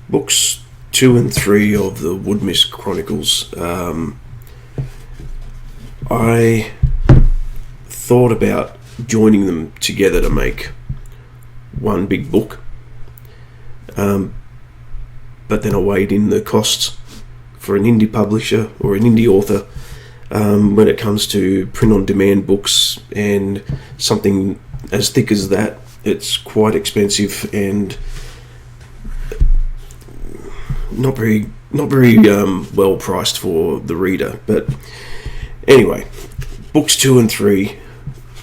Books 2 and 3 of the Woodmyst Chronicles. I thought about joining them together to make one big book, but then I weighed in the costs for an indie publisher or an indie author when it comes to print-on-demand books, and something as thick as that, it's quite expensive and not very well priced for the reader. But anyway, books 2 and 3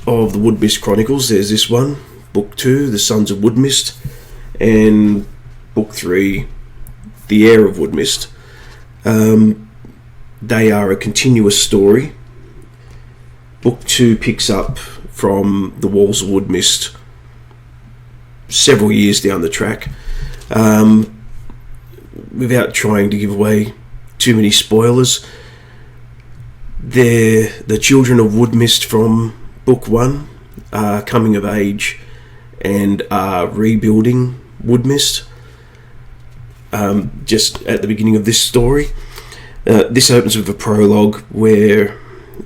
of the Woodmyst Chronicles. There's this one, book 2, The Sons of Woodmyst, and book 3, The Heir of Woodmyst. They are a continuous story. Book 2 picks up from the walls of Woodmyst several years down the track. Without trying to give away too many spoilers, the children of Woodmyst from book 1 are coming of age and are rebuilding Woodmyst just at the beginning of this story. This opens with a prologue where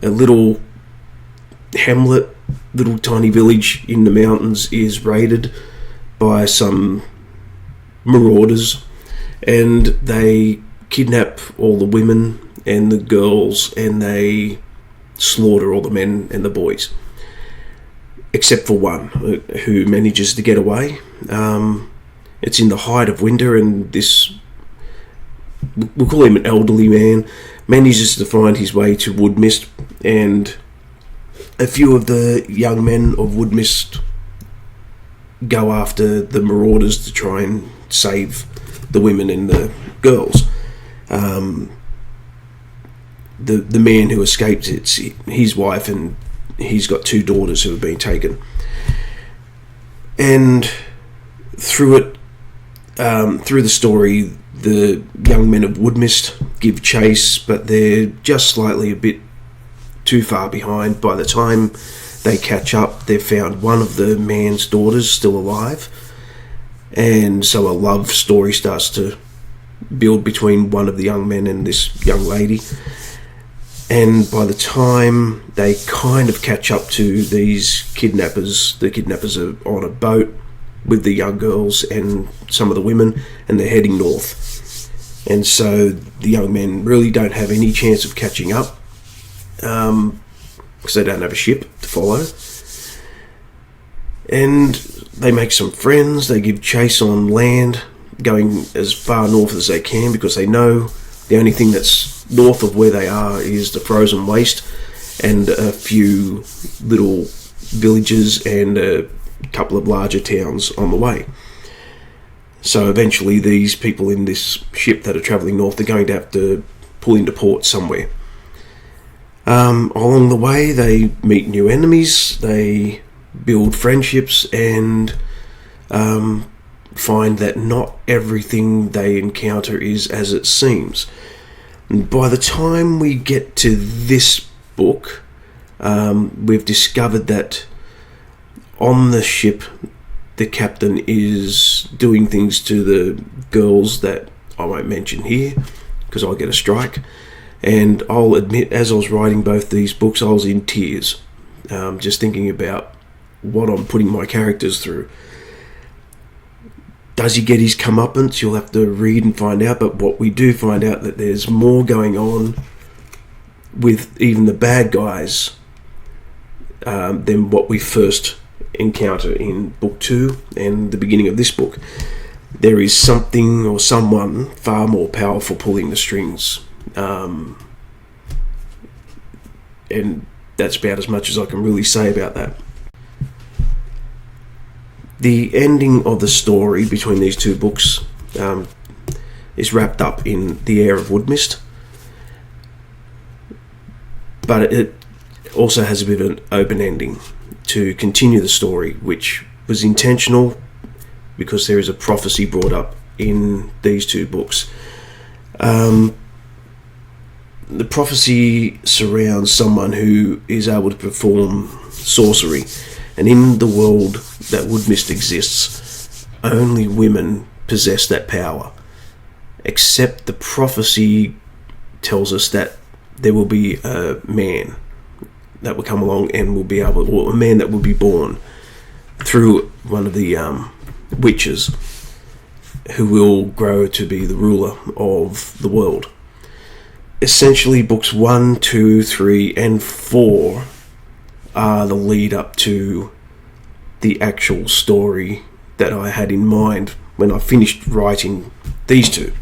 a little hamlet, little tiny village in the mountains is raided by some marauders, and they kidnap all the women and the girls, and they slaughter all the men and the boys, except for one who manages to get away. It's in the height of winter, and this, we'll call him an elderly man, manages to find his way to Woodmyst, and a few of the young men of Woodmyst go after the marauders to try and save the women and the girls. The man who escaped, it's his wife, and he's got 2 daughters who have been taken. And through the story, the young men of Woodmyst give chase, but they're just slightly a bit too far behind. By the time they catch up, they've found one of the man's daughters still alive, and so a love story starts to build between one of the young men and this young lady. And by the time they kind of catch up to these kidnappers, the kidnappers are on a boat with the young girls and some of the women, and they're heading north. And so the young men really don't have any chance of catching up, because they don't have a ship to follow. And they make some friends, they give chase on land, going as far north as they can, because they know the only thing that's north of where they are is the frozen waste and a few little villages and a couple of larger towns on the way. So eventually these people in this ship that are travelling north are going to have to pull into port somewhere. Along the way they meet new enemies, they build friendships, and find that not everything they encounter is as it seems. And by the time we get to this book, we've discovered that on the ship the captain is doing things to the girls that I won't mention here because I'll get a strike. And I'll admit, as I was writing both these books, I was in tears, just thinking about what I'm putting my characters through. Does he get his comeuppance? You'll have to read and find out. But what we do find out, that there's more going on with even the bad guys than what we first encounter in book 2 and the beginning of this book. There is something or someone far more powerful pulling the strings. And that's about as much as I can really say about that. The ending of the story between these 2 books is wrapped up in The Heir of Woodmyst, but it also has a bit of an open ending to continue the story, which was intentional because there is a prophecy brought up in these 2 books. The prophecy surrounds someone who is able to perform sorcery, and in the world that Woodmyst exists, only women possess that power. except the prophecy tells us that there will be a man that will come along and will be able, or a man that will be born through one of the witches, who will grow to be the ruler of the world. Essentially, books 1, 2, 3, and 4 are the lead up to the actual story that I had in mind when I finished writing these two.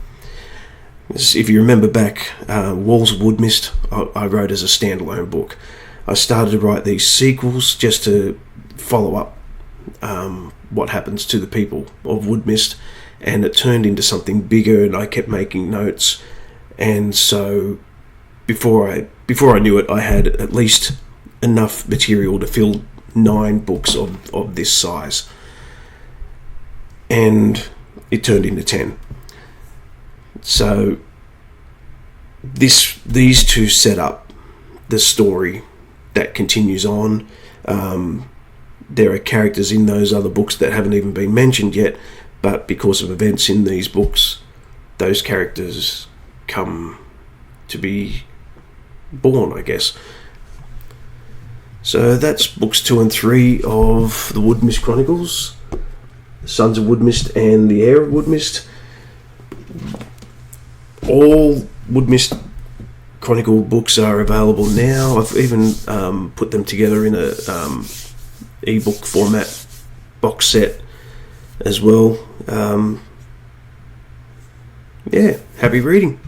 If you remember back, Walls of Woodmyst, I wrote as a standalone book. I started to write these sequels just to follow up what happens to the people of Woodmyst, and it turned into something bigger, and I kept making notes, and so before I knew it, I had at least enough material to fill 9 books of this size, and it turned into 10. So these two set up the story that continues on. There are characters in those other books that haven't even been mentioned yet, but because of events in these books, those characters come to be born, I guess. So that's books 2 and 3 of the Woodmyst Chronicles, Sons of Woodmyst and the Heir of Woodmyst. All Woodmyst Chronicle books are available now. I've even put them together in a ebook format box set as well. Happy reading.